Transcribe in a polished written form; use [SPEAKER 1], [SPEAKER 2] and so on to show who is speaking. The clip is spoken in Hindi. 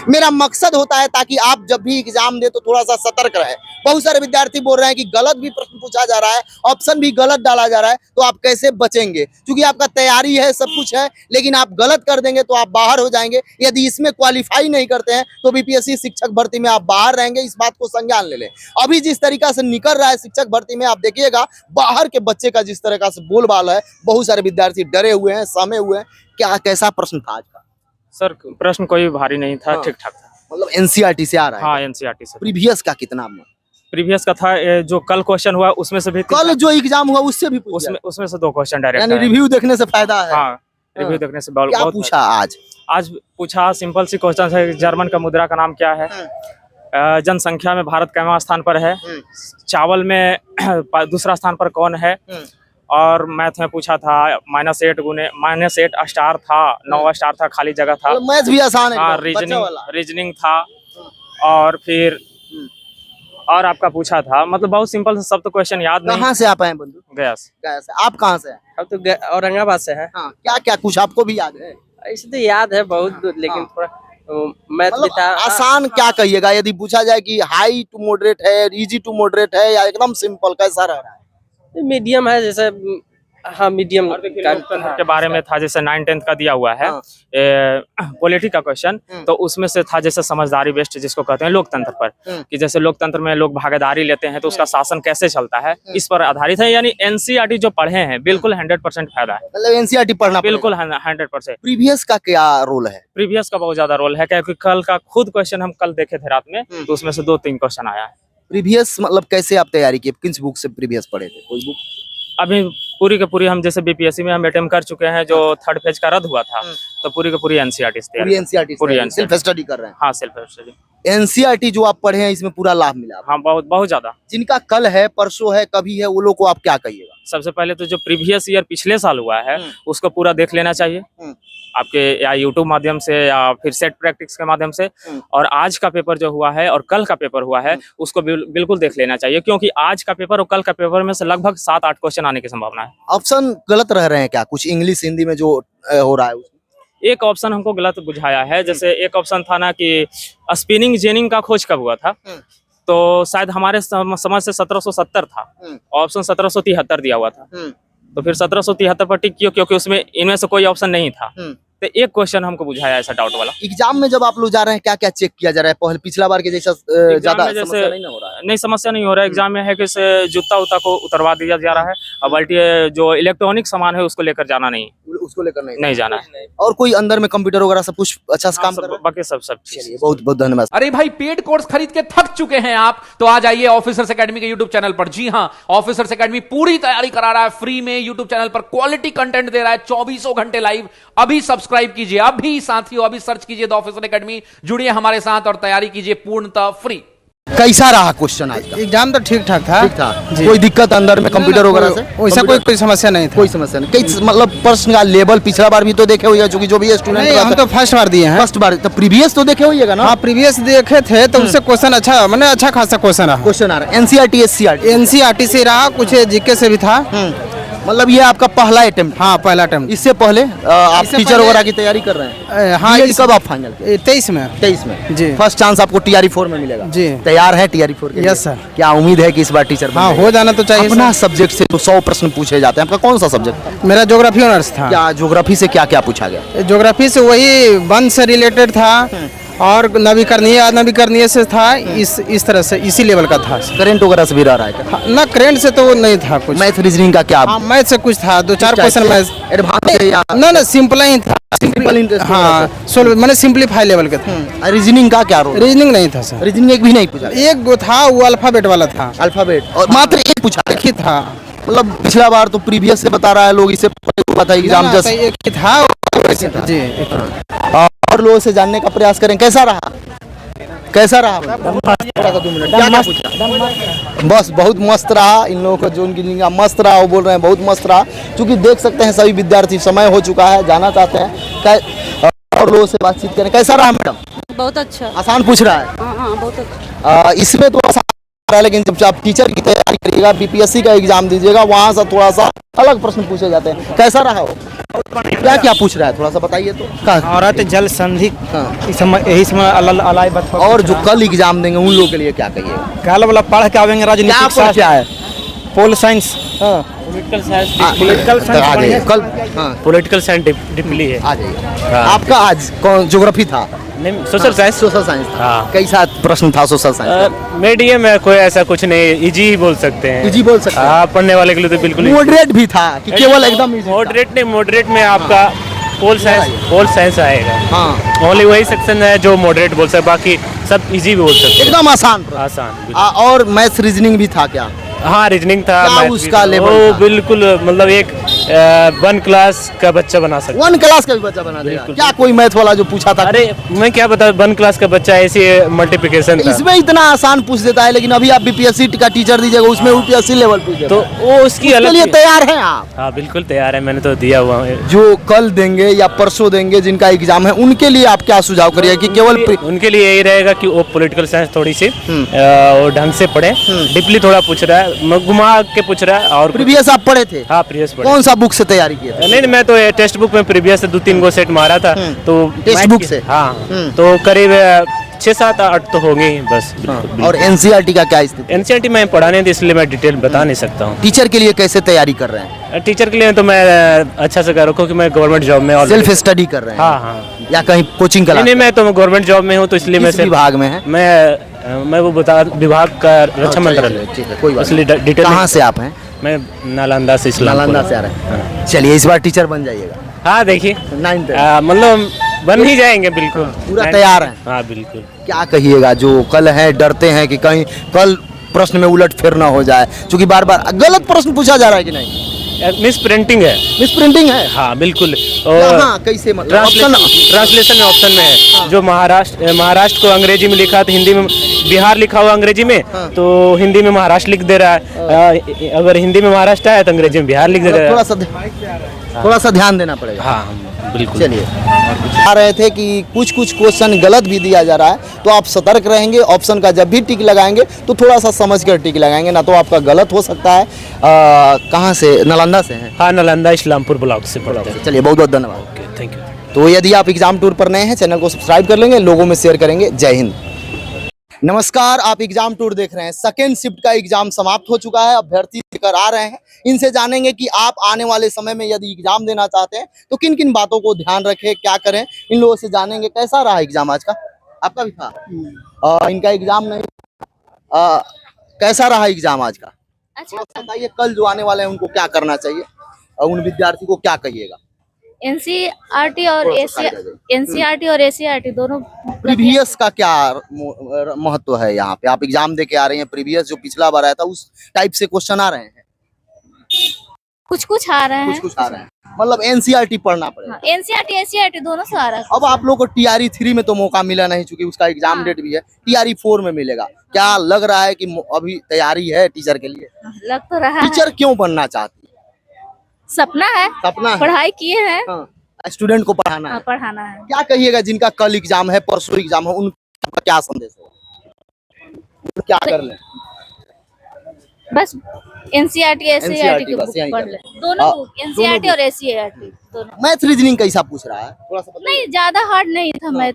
[SPEAKER 1] मेरा मकसद होता है ताकि आप जब भी एग्जाम दे तो थोड़ा सा सतर्क रहे। बहुत सारे विद्यार्थी बोल रहे हैं कि गलत भी प्रश्न पूछा जा रहा है, ऑप्शन भी गलत डाला जा रहा है, तो आप कैसे बचेंगे? क्योंकि आपका तैयारी है, सब कुछ है, लेकिन आप गलत कर देंगे तो आप बाहर हो जाएंगे। यदि इसमें क्वालिफाई नहीं करते हैं तो बीपीएससी शिक्षक भर्ती में आप बाहर रहेंगे, इस बात को संज्ञान ले लें। अभी जिस तरीका से निकल रहा है शिक्षक भर्ती में, आप देखिएगा बाहर के बच्चे का जिस तरह का से बोलबाल है, बहुत सारे विद्यार्थी डरे हुए हैं, सहमे हुए हैं। क्या कैसा प्रश्न था आज का?
[SPEAKER 2] सर प्रश्न कोई भारी नहीं था, ठीक ठाक था।
[SPEAKER 1] मतलब एनसीईआरटी से आ रहा है?
[SPEAKER 2] हाँ एनसीईआरटी से।
[SPEAKER 1] प्रीवियस का कितना में?
[SPEAKER 2] प्रीवियस का था जो कल क्वेश्चन हुआ उसमें से भी
[SPEAKER 1] कल जो एग्जाम हुआ उससे भी
[SPEAKER 2] उसमें से 2 क्वेश्चन डायरेक्ट।
[SPEAKER 1] यानी रिव्यू देखने से फायदा है।
[SPEAKER 2] हाँ रिव्यू देखने से बहुत।
[SPEAKER 1] क्या पूछा आज
[SPEAKER 2] पूछा सिंपल सी क्वेश्चन है, जर्मन का मुद्रा का नाम क्या है, जनसंख्या में भारत कैवां स्थान पर है, चावल में दूसरा स्थान पर कौन है, और मैथ में पूछा था -8 स्टार था, 9 स्टार था, खाली जगह था।
[SPEAKER 1] मैथ भी आसान है।
[SPEAKER 2] हाँ रीजनिंग था, और फिर और आपका पूछा था, मतलब बहुत सिंपल सब तो क्वेश्चन याद नहीं।
[SPEAKER 1] कहाँ से आप आए बंधु?
[SPEAKER 2] गया से।
[SPEAKER 1] आप कहाँ से हैं?
[SPEAKER 3] हम तो औरंगाबाद से हैं।
[SPEAKER 1] हाँ, क्या क्या कुछ आपको भी याद है?
[SPEAKER 3] ऐसे तो याद है बहुत, लेकिन थोड़ा मैथ भी था।
[SPEAKER 1] आसान क्या कहिएगा यदि पूछा जाए कि हाई टू मॉडरेट है, इजी टू मॉडरेट है, या एकदम सिंपल, कैसा रह रहा है?
[SPEAKER 3] मीडियम है, जैसे हाँ मीडियम
[SPEAKER 2] के बारे में था, जैसे 9-10 का दिया हुआ है पॉलिटी का क्वेश्चन, तो उसमें से था जैसे समझदारी बेस्ड जिसको कहते हैं लोकतंत्र पर, कि जैसे लोकतंत्र में लोग भागीदारी लेते हैं तो उसका शासन कैसे चलता है, इस पर आधारित है। यानी एनसीईआरटी जो पढ़े हैं बिल्कुल 100% फायदा है।
[SPEAKER 1] मतलब एनसीईआरटी पढ़ना
[SPEAKER 2] बिल्कुल 100%।
[SPEAKER 1] प्रीवियस का क्या रोल है?
[SPEAKER 2] प्रीवियस का बहुत ज्यादा रोल है, क्योंकि कल का खुद क्वेश्चन हम कल देखे थे रात में, तो उसमें से 2-3 क्वेश्चन आया है।
[SPEAKER 1] प्रीवियस मतलब कैसे आप तैयारी की, किस बुक से प्रीवियस पढ़े थे? कोई बुक?
[SPEAKER 2] अभी पूरी के पूरी हम जैसे बीपीएससी में हम अटेम्प्ट कर चुके हैं, जो 3rd फेज का रद्द हुआ था, तो पूरी के पूरी एनसीईआरटी से पूरी
[SPEAKER 1] सेल्फ स्टडी कर रहे हैं।
[SPEAKER 2] हाँ सेल्फ स्टडी।
[SPEAKER 1] एनसीईआरटी जो आप पढ़े हैं इसमें पूरा लाभ मिला?
[SPEAKER 2] हाँ बहुत ज्यादा।
[SPEAKER 1] जिनका कल है, परसों है, कभी है, वो लोग को आप क्या कहिएगा?
[SPEAKER 2] सबसे पहले तो जो प्रीवियस ईयर पिछले साल हुआ है उसको पूरा देख लेना चाहिए, आपके या यूट्यूब माध्यम से या फिर सेट प्रैक्टिस के माध्यम से। और आज का पेपर जो हुआ है और कल का पेपर हुआ है उसको बिल्कुल देख लेना चाहिए, क्योंकि आज का पेपर और कल का पेपर में से लगभग 7-8 क्वेश्चन आने की संभावना है।
[SPEAKER 1] ऑप्शन गलत रह रहे हैं क्या कुछ इंग्लिश हिंदी में जो हो रहा है?
[SPEAKER 2] एक ऑप्शन हमको गलत बुझाया है, जैसे एक ऑप्शन था ना कि स्पिनिंग जेनिंग का खोज कब हुआ था, तो शायद हमारे समझ से 1770 था, ऑप्शन 1773 दिया हुआ था, तो फिर 1773 पर टिक किया, क्योंकि उसमें इनमें से कोई ऑप्शन नहीं था। तो एक क्वेश्चन हमको बुझाया ऐसा डाउट वाला।
[SPEAKER 1] एग्जाम में जब आप लोग जा रहे हैं क्या क्या चेक किया जा रहा है? पहले पिछला बार के जैसा ज्यादा समस्या नहीं हो रहा है?
[SPEAKER 2] नहीं समस्या नहीं हो रहा है। एग्जाम में है कि जूता उता को उतरवा दिया जा रहा है, और बल्कि जो इलेक्ट्रॉनिक सामान है उसको लेकर जाना नहीं,
[SPEAKER 1] उसको लेकर
[SPEAKER 2] नहीं जाना है।
[SPEAKER 1] और कोई अंदर में कंप्यूटर वगैरह सब कुछ अच्छा से काम कर रहा है?
[SPEAKER 2] बाकी सब
[SPEAKER 1] चलिए बहुत बहुत धन्यवाद।
[SPEAKER 4] अरे भाई पेड कोर्स खरीद के थक चुके हैं आप, तो आ जाइए ऑफिसर्स एकेडमी के यूट्यूब चैनल पर। जी हां, ऑफिसर्स एकेडमी पूरी तैयारी करा रहा है फ्री में, यूट्यूब चैनल पर क्वालिटी कंटेंट दे रहा है 24 घंटे लाइव। अभी सब्सक्राइब कीजिए, अभी साथियों अभी सर्च कीजिए द ऑफिसर एकेडमी, जुड़िए हमारे साथ और तैयारी कीजिए पूर्णतः फ्री।
[SPEAKER 1] कैसा रहा क्वेश्चन आज का?
[SPEAKER 5] एग्जाम तो ठीक ठाक था।
[SPEAKER 1] ठीक था? कोई दिक्कत अंदर में कंप्यूटर वगैरह से?
[SPEAKER 5] वैसा कोई समस्या नहीं था।
[SPEAKER 1] कोई समस्या नहीं। कई मतलब प्रश्न का लेवल पिछला बार भी तो देखे हुए, चूंकि जो भी स्टूडेंट
[SPEAKER 5] हम तो फर्स्ट बार दिए हैं।
[SPEAKER 1] फर्स्ट बार तो प्रीवियस तो देखे होइएगा ना?
[SPEAKER 5] हाँ प्रीवियस देखे थे, तो उससे क्वेश्चन अच्छा, मैंने अच्छा खासा क्वेश्चन रहा।
[SPEAKER 1] क्वेश्चन आ रहा है एनसीईआरटी
[SPEAKER 5] से रहा, कुछ जीके से भी था।
[SPEAKER 1] मतलब ये आपका पहला अटेम्प्ट?
[SPEAKER 5] हाँ पहला अटेम्प्ट।
[SPEAKER 1] इससे पहले आप टीचर वगैरह की तैयारी कर रहे हैं?
[SPEAKER 5] हाँ।
[SPEAKER 1] कब आप फाइनल?
[SPEAKER 5] 23 में।
[SPEAKER 1] 23 में
[SPEAKER 5] जी।
[SPEAKER 1] फर्स्ट चांस आपको टीआरई 4 में मिलेगा?
[SPEAKER 5] जी।
[SPEAKER 1] तैयार है टीआरई 4 के लिए?
[SPEAKER 5] Yes sir.
[SPEAKER 1] क्या उम्मीद है कि इस बार टीचर?
[SPEAKER 5] हाँ हो जाना तो चाहिए।
[SPEAKER 1] अपना सब्जेक्ट से तो 100 प्रश्न पूछे जाते हैं, आपका कौन सा सब्जेक्ट?
[SPEAKER 5] मेरा ज्योग्राफी ऑनर्स था।
[SPEAKER 1] क्या ज्योग्राफी से क्या क्या पूछा गया?
[SPEAKER 5] ज्योग्राफी से वही वन से रिलेटेड था, और नवीकरणीय से था, इस तरह से इसी लेवल का था।
[SPEAKER 1] करंट वगैरह से भी रह रहा है क्या?
[SPEAKER 5] ना करंट से तो नहीं था कुछ।
[SPEAKER 1] मैथ रीजनिंग का क्या?
[SPEAKER 5] मैथ से कुछ था, 2-4 क्वेश्चन मैथ
[SPEAKER 1] एडवांस या
[SPEAKER 5] ना सिंपल ही था। हाँ मैंने सिंपलीफाई लेवल के था।
[SPEAKER 1] रीजनिंग का क्या रोल?
[SPEAKER 5] रीजनिंग नहीं था सर।
[SPEAKER 1] रीजनिंग एक भी नहीं पूछा?
[SPEAKER 5] एक गो था, वो अल्फाबेट वाला था।
[SPEAKER 1] अल्फाबेट और मात्र एक पूछा?
[SPEAKER 5] एक ही था।
[SPEAKER 1] मतलब पिछला बार तो प्रीवियस से बता रहा है लोग, इससे पता था एग्जाम जस्ट
[SPEAKER 5] एक ही था जी।
[SPEAKER 1] और लोगों से जानने का प्रयास करें कैसा रहा? कैसा रहा? क्या पूछा? बस बहुत मस्त रहा। इन लोगों को जो उनकी मस्त रहा, वो बोल रहे हैं बहुत मस्त रहा। क्योंकि देख सकते हैं सभी विद्यार्थी समय हो चुका है, जाना चाहते हैं और लोगों से बातचीत करें। कैसा रहा मैडम?
[SPEAKER 6] बहुत अच्छा।
[SPEAKER 1] आसान पूछ रहा है?
[SPEAKER 6] हाँ बहुत अच्छा।
[SPEAKER 1] इसमें तो आसान रहा है, लेकिन जब आप टीचर की तैयारी करिएगा, बीपीएससी का एग्जाम दीजिएगा, वहाँ से थोड़ा सा अलग प्रश्न पूछे जाते हैं। कैसा रहा हो? क्या क्या पूछ रहा है, थोड़ा सा बताइए तो।
[SPEAKER 5] औरत जल संधि
[SPEAKER 1] हाँ।
[SPEAKER 5] इस समय यही समय अलाई बत
[SPEAKER 1] और जो कल एग्जाम देंगे उन लोगों के लिए क्या कहिएगा?
[SPEAKER 5] कल वाला पढ़ के आवेंगे
[SPEAKER 1] क्या
[SPEAKER 5] राजनीतिक
[SPEAKER 1] पढ़
[SPEAKER 5] शास्त्र,
[SPEAKER 1] क्या है?
[SPEAKER 5] पोल साइंस,
[SPEAKER 1] हाँ,
[SPEAKER 2] पॉलिटिकल साइंस
[SPEAKER 5] पॉलिटिकल
[SPEAKER 1] आ
[SPEAKER 5] साइंस
[SPEAKER 1] जाइए कल। हाँ,
[SPEAKER 2] पॉलिटिकल साइंस डिप्ली है।
[SPEAKER 1] आ जाइए। आपका आज कौन ज्योग्राफी था?
[SPEAKER 2] नहीं, सोशल साइंस।
[SPEAKER 1] सोशल साइंस था।
[SPEAKER 2] हाँ।
[SPEAKER 1] कैसा प्रश्न था सोशल साइंस?
[SPEAKER 2] मीडियम में कोई ऐसा कुछ नहीं, इजी ही बोल सकते हैं।
[SPEAKER 1] इजी बोल सकते हैं।
[SPEAKER 2] हाँ, पढ़ने वाले के लिए तो बिल्कुल
[SPEAKER 1] मॉडरेट भी था कि केवल एकदम easy था?
[SPEAKER 2] मॉडरेट नहीं, मॉडरेट में आपका पोल साइंस आएगा।
[SPEAKER 1] हाँ,
[SPEAKER 2] ओनली वही सेक्शन है जो मॉडरेट बोल सकते, बाकी सब इजी भी बोल सकते हैं।
[SPEAKER 1] एकदम आसान।
[SPEAKER 2] आसान।
[SPEAKER 1] और मैथ्स रीजनिंग भी था क्या?
[SPEAKER 2] हाँ, रीजनिंग था।
[SPEAKER 1] क्या
[SPEAKER 2] मैथ भी
[SPEAKER 1] उसका
[SPEAKER 2] था।
[SPEAKER 1] लेवल
[SPEAKER 2] वो
[SPEAKER 1] था?
[SPEAKER 2] बिल्कुल मतलब एक 1 क्लास का बच्चा बना सकता है।
[SPEAKER 1] 1 क्लास का भी बच्चा बना देगा
[SPEAKER 2] बिल्कुल।
[SPEAKER 1] क्या? कोई मैथ वाला जो पूछा था?
[SPEAKER 2] अरे मैं क्या बता, 1 क्लास का बच्चा ऐसे मल्टीप्लिकेशन था।
[SPEAKER 1] इसमें इतना आसान पूछ देता है, लेकिन अभी आप बीपीएससी का टीचर दीजिएगा, उसमें यूपीएससी लेवल पूछ देता
[SPEAKER 2] तो
[SPEAKER 1] है।
[SPEAKER 2] वो उसकी
[SPEAKER 1] उसके
[SPEAKER 2] अलग
[SPEAKER 1] लिए
[SPEAKER 2] चीज़-
[SPEAKER 1] तैयार हैं आप?
[SPEAKER 2] हाँ बिल्कुल तैयार है, मैंने तो दिया हुआ है।
[SPEAKER 1] जो कल देंगे या परसों देंगे जिनका एग्जाम है, उनके लिए आप क्या सुझाव करिए कि केवल
[SPEAKER 2] उनके लिए यही रहेगा कि वो पॉलिटिकल साइंस थोड़ी सी और ढंग से पढ़े। डीपली थोड़ा पूछ रहा है, घुमा के पूछ रहा है। और
[SPEAKER 1] प्रीवियस आप पढ़े थे?
[SPEAKER 2] हाँ, प्रीवियस पढ़े।
[SPEAKER 1] कौन सा बुक से तैयारी किए थे?
[SPEAKER 2] नहीं, मैं तो टेक्स्ट बुक में प्रीवियस से 2-3 गो सेट मारा था। तो
[SPEAKER 1] टेक्स्ट बुक से?
[SPEAKER 2] हाँ,
[SPEAKER 1] हम्म।
[SPEAKER 2] तो करीब 6-7-8 तो होंगे ही बस। बिल्कुल।
[SPEAKER 1] और एनसीईआरटी का क्या स्थिति?
[SPEAKER 2] एनसीईआरटी में पढ़ा नहीं थी, इसलिए मैं डिटेल बता नहीं सकता हूँ।
[SPEAKER 1] टीचर के लिए कैसे तैयारी कर रहे हैं?
[SPEAKER 2] टीचर के लिए तो मैं अच्छा से कर रखा हूँ, क्योंकि मैं गवर्नमेंट जॉब में
[SPEAKER 1] सेल्फ स्टडी कर रहे हैं?
[SPEAKER 2] हाँ हाँ।
[SPEAKER 1] या कहीं कोचिंग क्लास?
[SPEAKER 2] नहीं, मैं तो गवर्नमेंट जॉब में हूँ, तो इसलिए मैं
[SPEAKER 1] किस विभाग में है?
[SPEAKER 2] मैं वो बता विभाग का रक्षा मंत्रालय।
[SPEAKER 1] ठीक है, कोई बात
[SPEAKER 2] इसलिए
[SPEAKER 1] नहीं।
[SPEAKER 2] डिटेल
[SPEAKER 1] कहाँ से आप हैं?
[SPEAKER 2] मैं नालंदा से, इस्लामपुर।
[SPEAKER 1] नालंदा से आ रहे हैं। चलिए इस बार टीचर बन जाइएगा।
[SPEAKER 2] हाँ देखिए,
[SPEAKER 1] 9th
[SPEAKER 2] मतलब बन ही जाएंगे बिल्कुल।
[SPEAKER 1] पूरा तैयार हैं?
[SPEAKER 2] हाँ बिल्कुल।
[SPEAKER 1] क्या कहिएगा जो कल है, डरते हैं कि कहीं कल प्रश्न में उलट फेर ना हो जाए, क्योंकि बार बार गलत प्रश्न पूछा जा रहा है कि नहीं?
[SPEAKER 2] मिस प्रिंटिंग है।
[SPEAKER 1] मिस प्रिंटिंग है?
[SPEAKER 2] हाँ बिल्कुल।
[SPEAKER 1] हाँ, कैसे मतलब?
[SPEAKER 2] ट्रांसलेशन ऑप्शन में है। जो महाराष्ट्र को अंग्रेजी में लिखा तो हिंदी में बिहार लिखा हुआ अंग्रेजी में, तो हिंदी में महाराष्ट्र लिख दे रहा है। अगर हिंदी में महाराष्ट्र है तो अंग्रेजी में बिहार लिख दे रहा है।
[SPEAKER 1] थोड़ा सा ध्यान देना पड़ेगा।
[SPEAKER 2] हाँ बिल्कुल।
[SPEAKER 1] चलिए, आ रहे थे कि कुछ क्वेश्चन गलत भी दिया जा रहा है, तो आप सतर्क रहेंगे। ऑप्शन का जब भी टिक लगाएंगे तो थोड़ा सा समझ कर टिक लगाएंगे, ना तो आपका गलत हो सकता है। कहाँ से? नालंदा से हैं?
[SPEAKER 2] हाँ, नालंदा इस्लामपुर ब्लॉक से पढ़ते हैं।
[SPEAKER 1] चलिए, बहुत बहुत धन्यवाद।
[SPEAKER 2] Okay, thank you.
[SPEAKER 1] तो यदि आप एग्जाम टूर पर नए हैं, चैनल को सब्सक्राइब कर लेंगे, लोगों में शेयर करेंगे। जय हिंद। नमस्कार, आप एग्जाम टूर देख रहे हैं। सेकेंड शिफ्ट का एग्जाम समाप्त हो चुका है, अभ्यर्थी लेकर आ रहे हैं। इनसे जानेंगे कि आप आने वाले समय में यदि एग्जाम देना चाहते हैं तो किन किन बातों को ध्यान रखें, क्या करें, इन लोगों से जानेंगे। कैसा रहा एग्जाम आज का? आपका भी था? इनका एग्जाम नहीं। कैसा रहा एग्जाम आज का?
[SPEAKER 6] अच्छा,
[SPEAKER 1] बताइए, कल जो आने वाले हैं उनको क्या करना चाहिए, उन विद्यार्थी को क्या कहिएगा?
[SPEAKER 6] एनसीईआरटी और एनसीईआरटी और एसीईआरटी दोनों
[SPEAKER 1] प्रीवियस का क्या महत्व है यहाँ पे? आप एग्जाम दे के आ रहे हैं, प्रीवियस जो पिछला बार आया था उस टाइप से क्वेश्चन आ रहे हैं?
[SPEAKER 6] कुछ आ रहे हैं।
[SPEAKER 1] कुछ आ रहे हैं, मतलब एनसीईआरटी पढ़ना पड़ेगा।
[SPEAKER 6] एनसीईआरटी एसीईआरटी दोनों से आ रहा है।
[SPEAKER 1] अब आप लोग को टीआरई 3 में तो मौका मिला नहीं, चूंकि उसका एग्जाम डेट भी है। टीआरई 4 में मिलेगा। क्या लग रहा है कि अभी तैयारी है टीचर के लिए?
[SPEAKER 6] लग तो रहा है।
[SPEAKER 1] टीचर क्यों बनना चाहती है?
[SPEAKER 6] सपना है,
[SPEAKER 1] सपना है?
[SPEAKER 6] पढ़ाई किए हैं।
[SPEAKER 1] हाँ, स्टूडेंट को पढ़ाना है।
[SPEAKER 6] पढ़ाना है।
[SPEAKER 1] क्या कहिएगा जिनका कल एग्जाम है, परसों एग्जाम है, उनका क्या संदेश होगा? क्या कर लें?
[SPEAKER 6] बस एनसीईआरटी एसीईआरटी की
[SPEAKER 1] बस
[SPEAKER 6] बुक
[SPEAKER 1] यही
[SPEAKER 6] पढ़
[SPEAKER 1] कर
[SPEAKER 6] ले।
[SPEAKER 1] लें।
[SPEAKER 6] दोनों
[SPEAKER 1] हाँ,
[SPEAKER 6] बुक एनसीईआरटी और एसीईआरटी दोनों।
[SPEAKER 1] मैथ रीजनिंग कैसा पूछ रहा है, थोड़ा सा बताइए।
[SPEAKER 6] नहीं, ज्यादा हार्ड नहीं था मैथ।